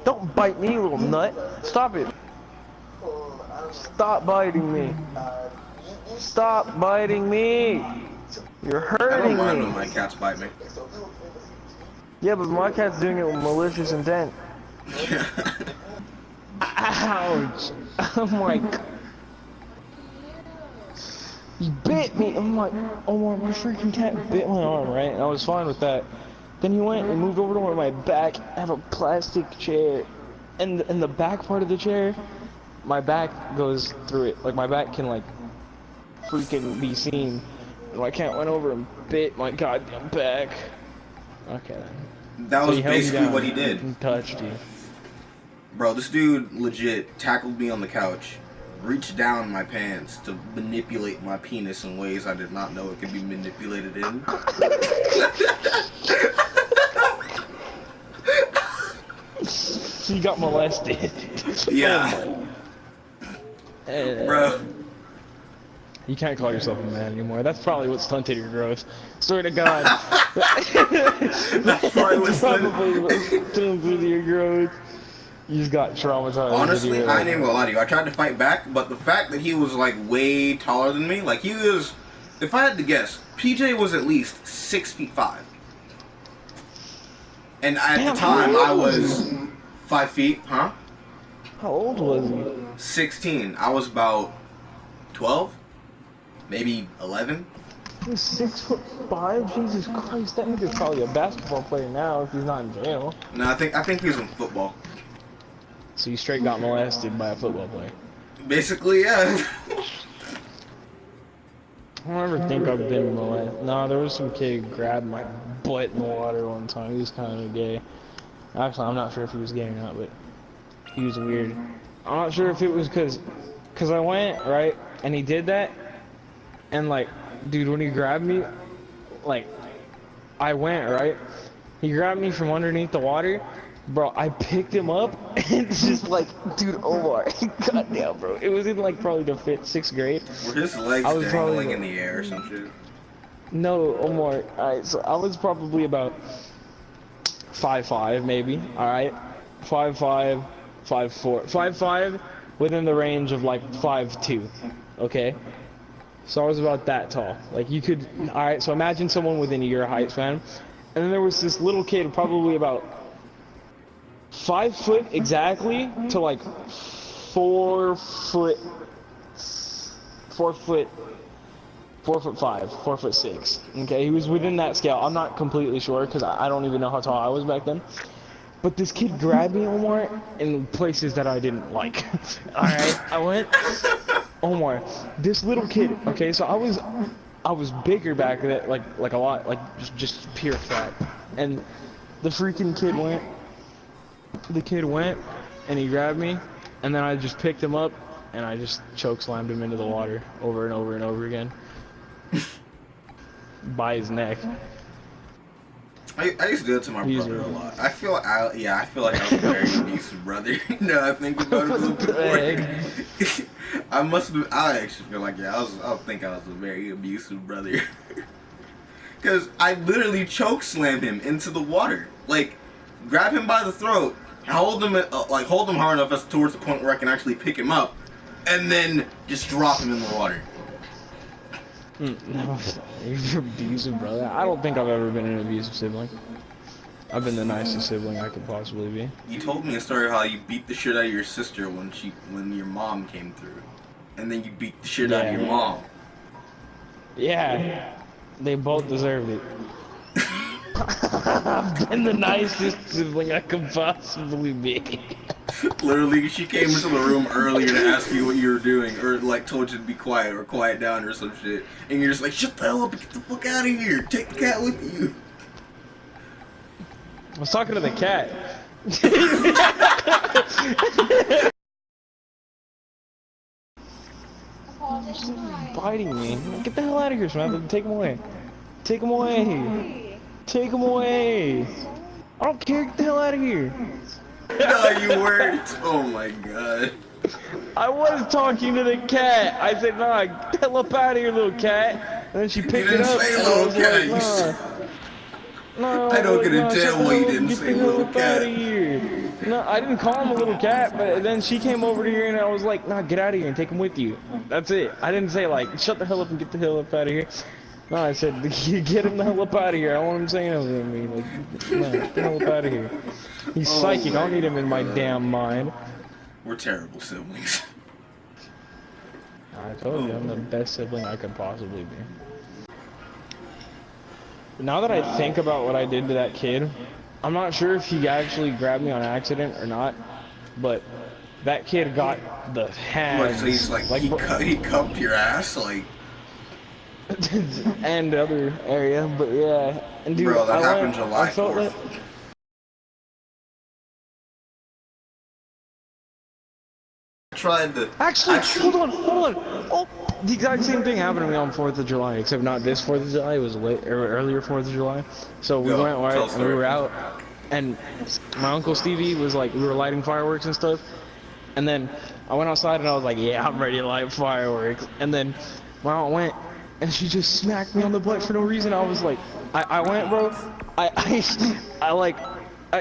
Don't bite me, you little nut. Stop it. Stop biting me. Stop biting me. You're hurting me. I don't mind when my cats bite me. Yeah, but my cat's doing it with malicious intent. Ouch. I'm like... He bit me. I'm like, oh my freaking cat bit my arm, right? And I was fine with that. Then he went and moved over to my back. I have a plastic chair. And in the back part of the chair, my back goes through it. Like, my back can, like, freaking be seen. And my cat went over and bit my goddamn back. Okay. That was basically what he did. And touched you. Bro, this dude legit tackled me on the couch, reached down my pants to manipulate my penis in ways I did not know it could be manipulated in. You got molested. Yeah. Bro. You can't call yourself a man anymore. That's probably what stunted your growth. Swear to God. That's probably what stunted your growth. You just got traumatized. Honestly, I ain't even gonna lie to you. I tried to fight back, but the fact that he was like way taller than me, like he was, if I had to guess, PJ was at least 6'5". And at the time I was 5 feet, huh? How old was he? 16. I was about 12, maybe 11. He was 6'5". Jesus Christ, that nigga's probably a basketball player now if he's not in jail. No, I think he was in football. So you straight got molested by a football player. Basically, yeah. I don't ever think I've been molested. Nah, there was some kid who grabbed my butt in the water one time. He was kind of gay. Actually, I'm not sure if he was gay or not, but he was weird. I'm not sure if it was cause I went, right, and he did that, and like, dude, when he grabbed me, like, I went, right, he grabbed me from underneath the water. Bro, I picked him up, and it's just like, dude, Omar, goddamn, bro. It was in, like, probably the 6th grade. Were his legs dangling in the air or some shit? No, Omar, alright, so I was probably about 5'5", maybe, alright? 5'5", 5'4", 5'5", within the range of, like, 5'2", okay? So I was about that tall. Like, you could, alright, so imagine someone within your height span, and then there was this little kid, probably about 5 foot exactly to like 4 foot 5, 4'6". Okay, he was within that scale. I'm not completely sure because I don't even know how tall I was back then. But this kid grabbed me, Omar, in places that I didn't like. Alright, I went, Omar, this little kid, okay, so I was bigger back then, like a lot, like just pure fat. And the freaking kid went, and he grabbed me, and then I just picked him up, and I just choke slammed him into the water over and over and over again. By his neck. I used to do it to my brother a lot. I feel like I was a very abusive brother. No, I think about it a little bit more. I actually feel like, I think I was a very abusive brother. Because I literally choke slammed him into the water. Like, grab him by the throat, hold him hard enough as towards the point where I can actually pick him up, and then just drop him in the water. No, you're abusive, brother. I don't think I've ever been an abusive sibling. I've been the nicest sibling I could possibly be. You told me a story how you beat the shit out of your sister when your mom came through, and then you beat the shit out of your mom. Yeah, they both deserved it. I've been the nicest sibling I could possibly be. Literally, she came into the room earlier to ask you what you were doing, or like told you to be quiet or quiet down or some shit, and you're just like, shut the hell up and get the fuck out of here, take the cat with you. I was talking to the cat. Biting me. Get the hell out of here, Samantha. Take him away. Take him away. Take him away. I don't care. Get the hell out of here. No, you weren't. Oh my god. I was talking to the cat. I said, nah, get the hell up out of here, little cat. And then she picked it up. Say little cat. No, I don't get a no, shut damn the why you hell up didn't and get say the hell little up out of cat. here. No, I didn't call him a little cat, but then she came over to here and I was like, nah, get out of here and take him with you. That's it. I didn't say like, shut the hell up and get the hell up out of here. No, I said, get him the hell up out of here. I don't want him saying anything to me. Like, no, get the hell up out of here. He's psychic. I don't need him in my damn mind. We're terrible siblings. I told you, I'm the best sibling I could possibly be. Now that I think about what I did to that kid, I'm not sure if he actually grabbed me on accident or not, but that kid got the hands. So he's like he cupped your ass, like. And other area, but yeah. And dude, Bro, that happened I July felt 4th. that. Tried to. Actually, hold on. Oh, the exact same thing happened to me on 4th of July, except not this 4th of July. It was earlier 4th of July. So we went right, and we were out, and my uncle Stevie was like, we were lighting fireworks and stuff, and then I went outside and I was like, yeah, I'm ready to light fireworks. And then my aunt went, and she just smacked me on the butt for no reason. I was like, I went, bro.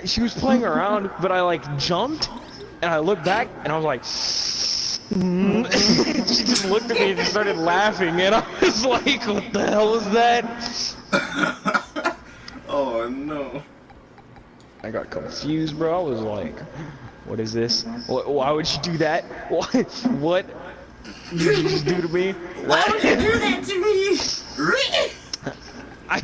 She was playing around, but I like jumped. And I looked back, and I was like, she just looked at me and just started laughing, and I was like, what the hell was that? Oh, no. I got confused, bro. I was like, what is this? Why would she do that? What did you just do to me? Why would you do that to me? I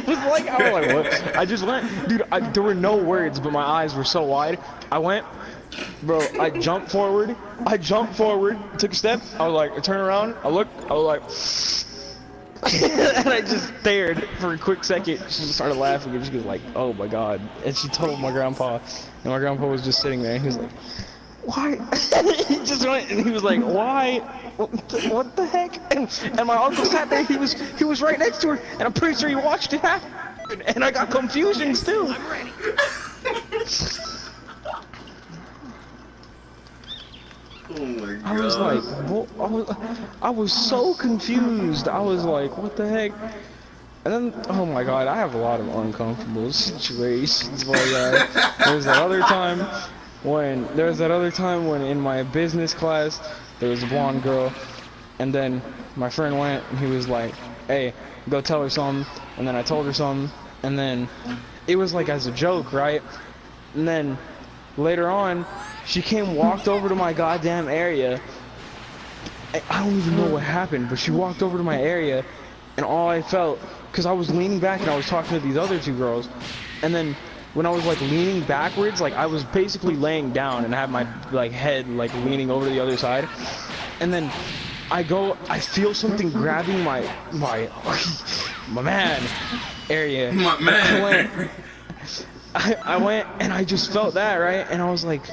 was like, what? I just went, dude, there were no words, but my eyes were so wide. I went, bro, I jumped forward, took a step, I was like, I turned around, I looked, I was like, and I just stared for a quick second. She just started laughing, and she was like, oh my god. And she told my grandpa, and my grandpa was just sitting there, and he was like, why? He just went, and he was like, why? What the heck? And my uncle sat there, he was right next to her, and I'm pretty sure he watched it happen, and I got confusions too. I'm ready. Oh my god. I was like, I was so confused. I was like, what the heck? And then, oh my god, I have a lot of uncomfortable situations. But there was that other time when in my business class there was a blonde girl, and then my friend went and he was like, hey, go tell her something. And then I told her something, and then it was like as a joke, right? And then later on, she walked over to my goddamn area. I don't even know what happened, but she walked over to my area, and all I felt, because I was leaning back and I was talking to these other two girls, and then when I was like leaning backwards, like I was basically laying down and I had my like head like leaning over to the other side, and then I feel something grabbing my man area. My man. I went and I just felt that, right? And I was like,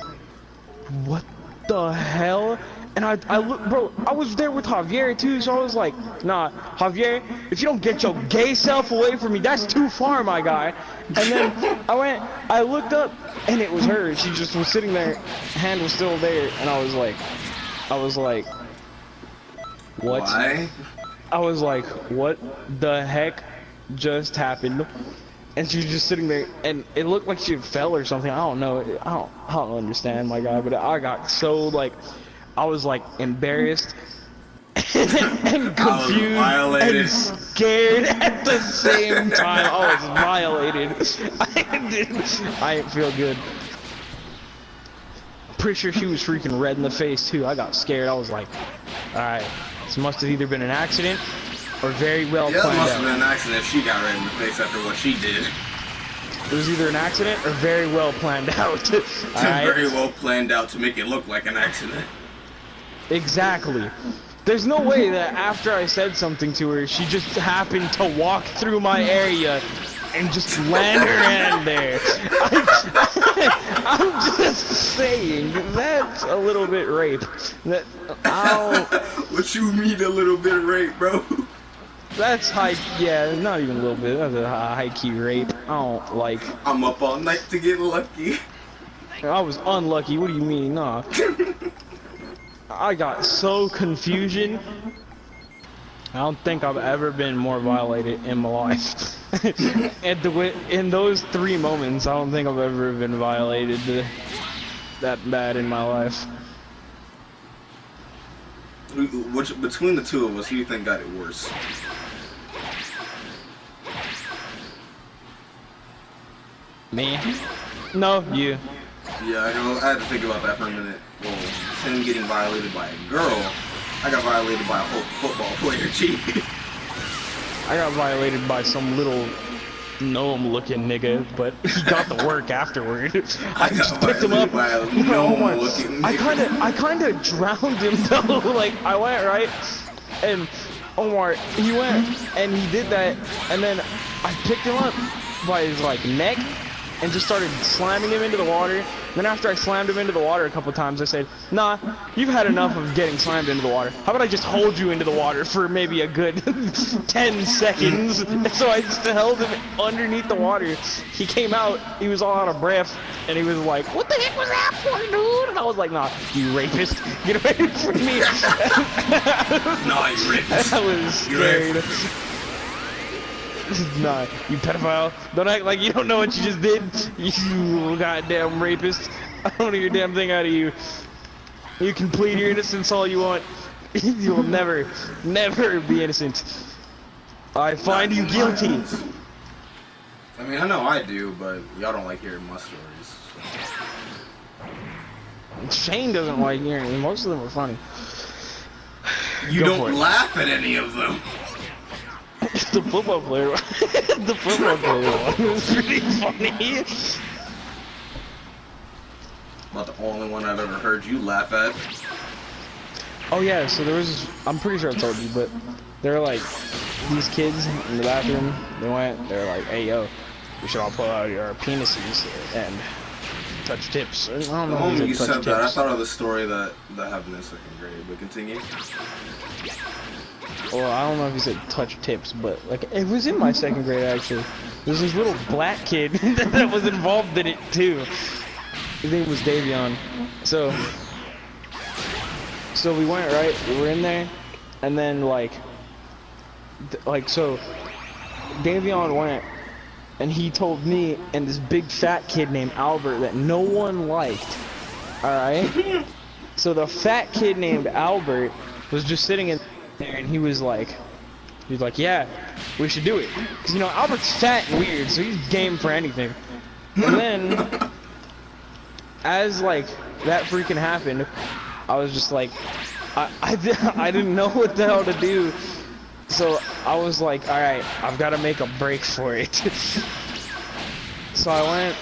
what the hell? And I look, bro, I was there with Javier too, so I was like, nah, Javier, if you don't get your gay self away from me, that's too far, my guy. And then I looked up, and it was her. She just was sitting there, hand was still there, and I was like, what? Why? I was like, what the heck just happened? And she was just sitting there, and it looked like she fell or something. I don't know. I don't understand, my guy. But I got so like, I was like embarrassed and confused and scared at the same time. I was violated. I didn't feel good. Pretty sure she was freaking red in the face too. I got scared. I was like, all right, this must have either been an accident or very well planned out. Yeah, it must have been an accident if she got red in the face after what she did. It was either an accident or very well planned out. Right? Very well planned out to make it look like an accident. Exactly. There's no way that after I said something to her, she just happened to walk through my area and just land her hand there. I'm just saying, that's a little bit rape. What you mean a little bit rape, bro? That's high, yeah, not even a little bit, that's a high-key rape. I don't like... I'm up all night to get lucky. I was unlucky, what do you mean? Nah. I got so confusion. I don't think I've ever been more violated in my life. In those 3 moments, I don't think I've ever been violated that bad in my life. Which, between the two of us, who do you think got it worse? Me? No, you. Yeah, I know. I had to think about that for a minute. Well, him getting violated by a girl, I got violated by a whole football player, G. I got violated by some little gnome-looking nigga, but he got the work afterward. I just picked him up. I kind of drowned him though. Like I went right, and Omar, he went and he did that, and then I picked him up by his like neck and just started slamming him into the water. Then after I slammed him into the water a couple times, I said, nah, you've had enough of getting slammed into the water. How about I just hold you into the water for maybe a good 10 seconds? So I just held him underneath the water. He came out, he was all out of breath, and he was like, what the heck was that for, dude? And I was like, nah, you rapist, get away from me. Nah, you rapist. I was scared. Nah, you pedophile. Don't act like you don't know what you just did. You goddamn rapist. I don't want to hear a damn thing out of you. You can plead your innocence all you want. You will never, never be innocent. I find you guilty. I mean, I know I do, but y'all don't like hearing my stories. So. Shane doesn't like hearing them. Most of them are funny. You don't laugh at any of them. The football player, the football player one was pretty funny. Not the only one I've ever heard you laugh at. Oh yeah, so there was, I'm pretty sure I told you, but there were like these kids in the bathroom. They were like, hey yo, we should all pull out our penises and touch tips. I don't know. When you said that, I thought of the story that happened in 2nd grade, but continue. Well, I don't know if he said touch tips, but like it was in my 2nd grade actually. There's this little black kid that was involved in it too. His name was Davion. So we went right. We were in there, and then so Davion went, and he told me and this big fat kid named Albert that no one liked. All right. So the fat kid named Albert was just sitting in there, and he was like, yeah, we should do it, because you know Albert's fat and weird, so he's game for anything. And then as like that freaking happened, I was just like, I didn't know what the hell to do, so I was like, all right, I've got to make a break for it. So I went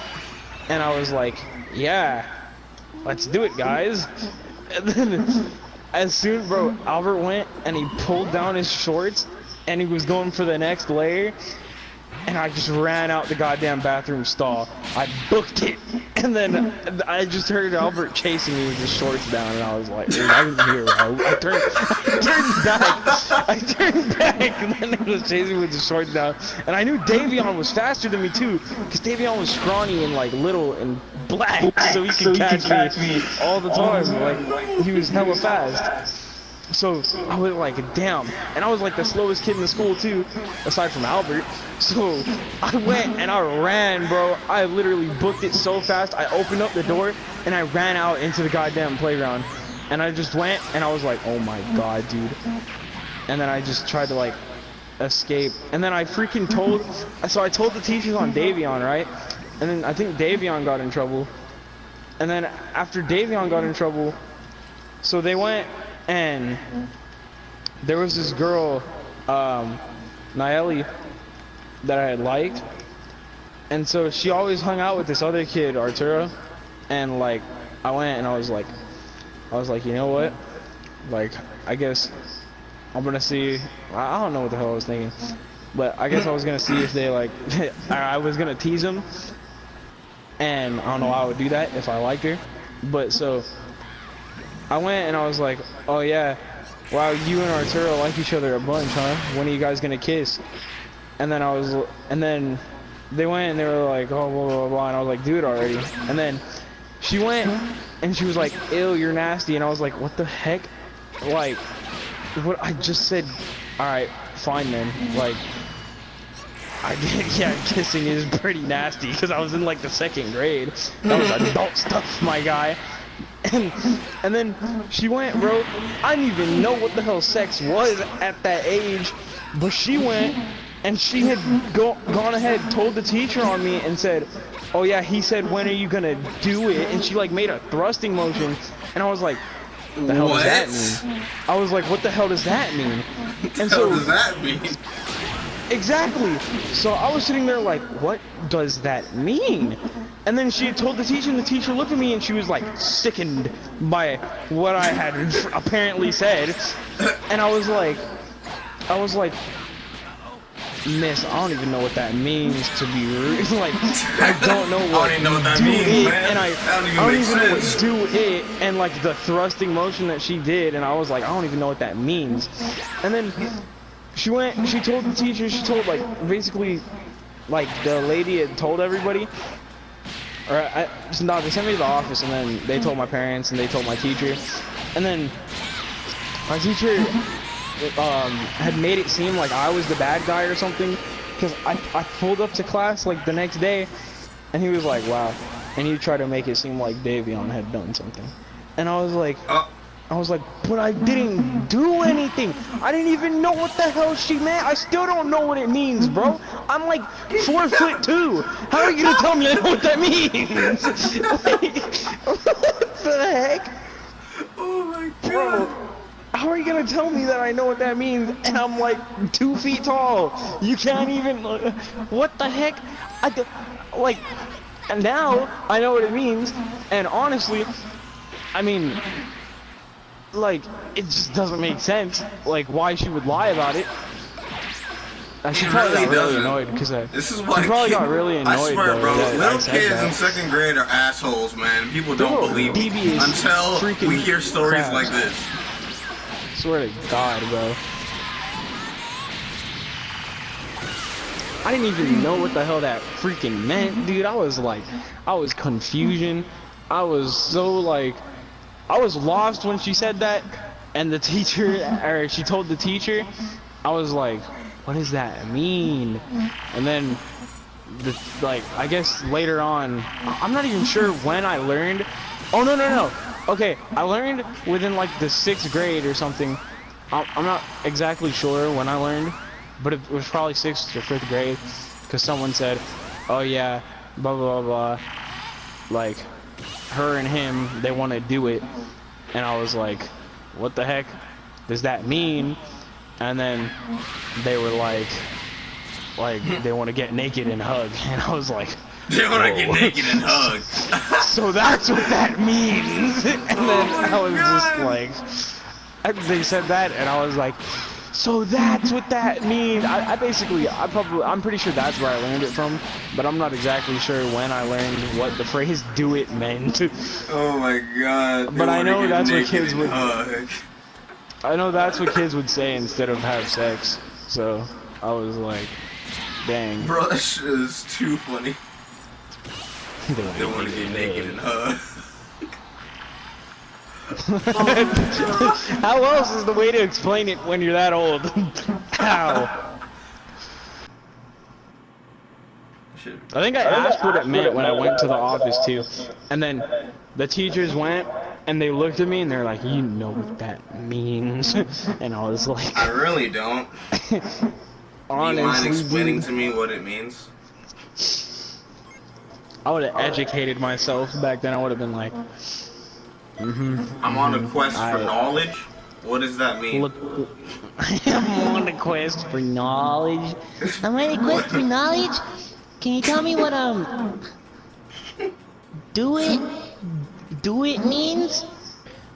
and I was like, yeah, let's do it, guys. And then as soon, bro, Albert went and he pulled down his shorts and he was going for the next layer, and I just ran out the goddamn bathroom stall. I booked it, and then I just heard Albert chasing me with his shorts down, and I was like, I was here, bro. I turned back, and then he was chasing me with his shorts down, and I knew Davion was faster than me too, because Davion was scrawny and like little and black, so he could catch me all the time. Like he was hella fast. So I was like, damn, and I was like the slowest kid in the school too, aside from Albert. So I went and I ran, bro. I literally booked it so fast. I opened up the door and I ran out into the goddamn playground, and I just went and I was like, oh my god, dude. And then I just tried to like escape, and then I freaking told the teachers on Davion, right? And then I think Davion got in trouble, and then after Davion got in trouble, so they went. And there was this girl, Naeli, that I had liked, and so she always hung out with this other kid, Arturo, and like I went and I was like, you know what, like I guess I'm gonna see. I don't know what the hell I was thinking, but I guess I was gonna see if they like I was gonna tease them, and I don't know how I would do that if I liked her, but so I went and I was like, oh yeah, wow, you and Arturo like each other a bunch, huh? When are you guys gonna kiss? And then they went and they were like, oh, blah, blah, blah, and I was like, do it already. And then she went and she was like, ew, you're nasty. And I was like, what the heck? Like, what I just said, all right, fine then. Like, I did, yeah, kissing is pretty nasty because I was in like the 2nd grade. That was adult stuff, my guy. And then she went, bro. I didn't even know what the hell sex was at that age, but she went and she had gone ahead, told the teacher on me and said, oh yeah, he said, when are you gonna do it? And she like made a thrusting motion, and I was like, what the hell does that mean? I was like, what the hell does that mean? And so, what does that mean? Exactly. So I was sitting there like, what does that mean? And then she had told the teacher, and the teacher looked at me, and she was like sickened by what I had apparently said. And I was like, Miss, I don't even know what that means, to be rude. Like, I don't know what, I don't even know what that means, man. And I don't even know what do it, and like the thrusting motion that she did, and I was like, I don't even know what that means. And then she went, she told the teacher, she told like, basically, like the lady had told everybody, or no, they sent me to the office, and then they told my parents, and they told my teacher, and then my teacher had made it seem like I was the bad guy or something, because I pulled up to class like the next day, and he was like, wow, and he tried to make it seem like Davion had done something, and I was like, but I didn't do anything. I didn't even know what the hell she meant. I still don't know what it means, bro. I'm like 4'2". How are you gonna tell me I know what that means? Like, what the heck? Oh my god. Bro, how are you gonna tell me that I know what that means and I'm like 2 feet tall? You can't even, what the heck? Like, and now I know what it means, and honestly, I mean, like, it just doesn't make sense, like, why she would lie about it. She probably got really annoyed because she probably got really annoyed. I swear, bro, little kids in 2nd grade are assholes, man. People don't believe me until we hear stories like this. Swear to God, bro. I didn't even know what the hell that freaking meant, dude. I was confusion. I was so like, I was lost when she said that, and the teacher, or she told the teacher, I was like, what does that mean? And then, like, I guess later on, I'm not even sure when I learned. Oh, no. Okay, I learned within like the 6th grade or something. I'm not exactly sure when I learned, but it was probably 6th or 5th grade, because someone said, oh yeah, blah blah blah, like, her and him, they want to do it, and I was like, what the heck does that mean? And then they were like they want to get naked and hug, and I was like, they want to get naked and hug. So that's what that means. And then I was just like, they said that, and I was like, so that's what that means. I'm pretty sure that's where I learned it from, but I'm not exactly sure when I learned what the phrase "do it" meant. Oh my god! But I know that's what kids would. I know that's what kids would say instead of have sex. So I was like, dang. Bro, that shit is too funny. They want to get naked and hug. How else is the way to explain it when you're that old? How? I think I asked what it meant when I went to the office too, and then the teachers went and they looked at me and they're like, you know what that means? And I was like, I really don't. Honestly, do you mind explaining to me what it means? I would have educated myself back then. I would have been like, I'm on a quest for knowledge. What does that mean? Look, I'm on a quest for knowledge. I'm on a quest for knowledge. Can you tell me what do it means?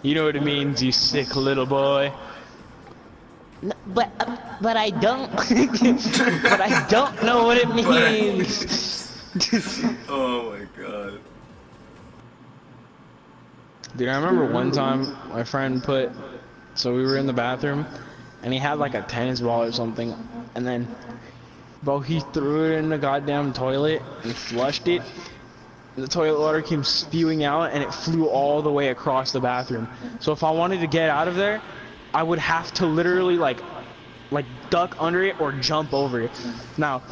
You know what it means, you sick little boy. No, but I don't. But I don't know what it means. Oh my god. Dude, I remember one time my friend so we were in the bathroom and he had like a tennis ball or something, and then bro, he threw it in the goddamn toilet and flushed it. The toilet water came spewing out and it flew all the way across the bathroom. So if I wanted to get out of there, I would have to literally like duck under it or jump over it. Now,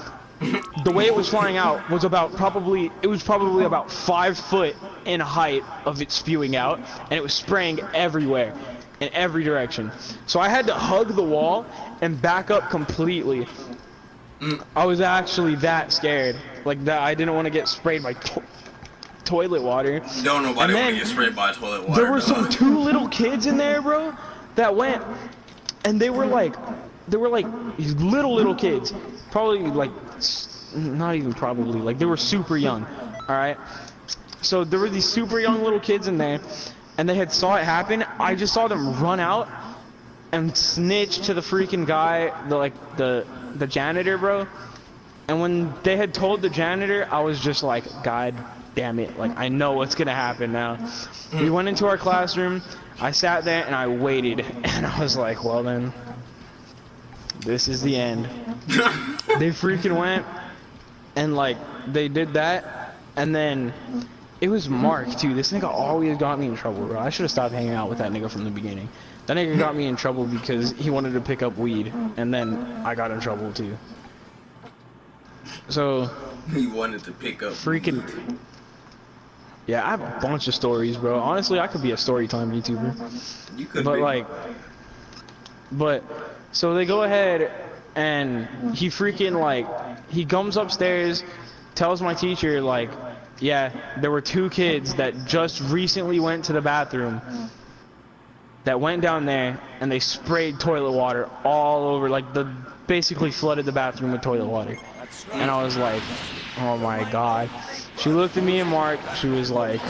the way it was flying out was probably about 5 foot in height of it spewing out, and it was spraying everywhere, in every direction. So I had to hug the wall and back up completely. I was actually that scared, like that. I didn't want to get sprayed by toilet water. Don't nobody want to get sprayed by toilet water. There were some 2 little kids in there, bro, that went, and they were like these little kids, probably like, not even probably, like they were super young. All right, so there were these super young little kids in there, and they had saw it happen. I just saw them run out and snitch to the freaking guy, the janitor, bro. And when they had told the janitor, I was just like, God damn it, like I know what's gonna happen now. We went into our classroom, I sat there and I waited, and I was like, well then, this is the end. They freaking went, and like, they did that, and then it was Mark too. This nigga always got me in trouble, bro. I should have stopped hanging out with that nigga from the beginning. That nigga got me in trouble because he wanted to pick up weed, and then I got in trouble too. So he wanted to pick up freaking weed. Yeah, I have a bunch of stories, bro. Honestly, I could be a story time YouTuber. You could but be. So they go ahead and he freaking like, he comes upstairs, tells my teacher like, yeah, there were 2 kids that just recently went to the bathroom, that went down there and they sprayed toilet water all over, like basically flooded the bathroom with toilet water. And I was like, oh my God. She looked at me and Mark, she was like,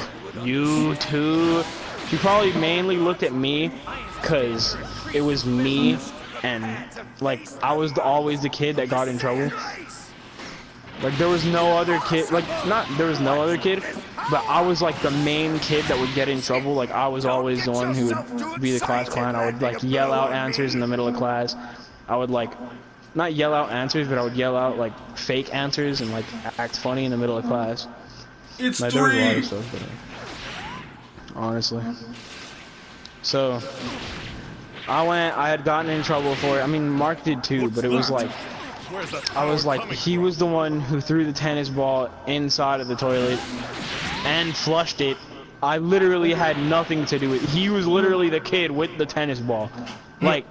you too? She probably mainly looked at me because it was me, and like I was always the kid that got in trouble. Like there was no other kid, there was no other kid, but I was like the main kid that would get in trouble. Like I was always the one who would be the class clown. I would like yell out answers in the middle of class. I would like, not yell out answers, but I would yell out like fake answers and like act funny in the middle of class. It's like, there was a lot of stuff, but, honestly. So I had gotten in trouble for it. I mean, Mark did too, but it was like, I was like, he was the one who threw the tennis ball inside of the toilet and flushed it. I literally had nothing to do with it. He was literally the kid with the tennis ball. Like,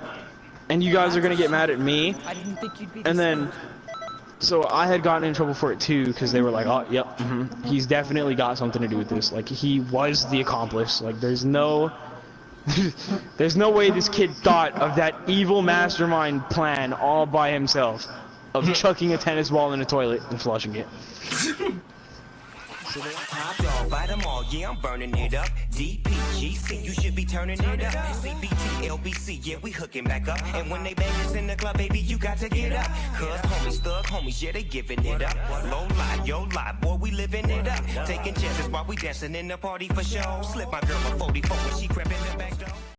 and you guys are gonna get mad at me. And then, so I had gotten in trouble for it too, because they were like, oh, yep, he's definitely got something to do with this. Like, he was the accomplice. Like, there's no way this kid thought of that evil mastermind plan all by himself of chucking a tennis ball in a toilet and flushing it. Top dog, bite them all, yeah, I'm burning it up. DPGC, you should be turning it up. CBT, LBC, yeah, we hooking back up. And when they bang us in the club, baby, you got to get up. Cause homies, thug homies, yeah, they giving it up. Low lie, yo lie, boy, we living it up. Taking chances while we dancing in the party for show. Slip my girl a 44 when she crept in the back door.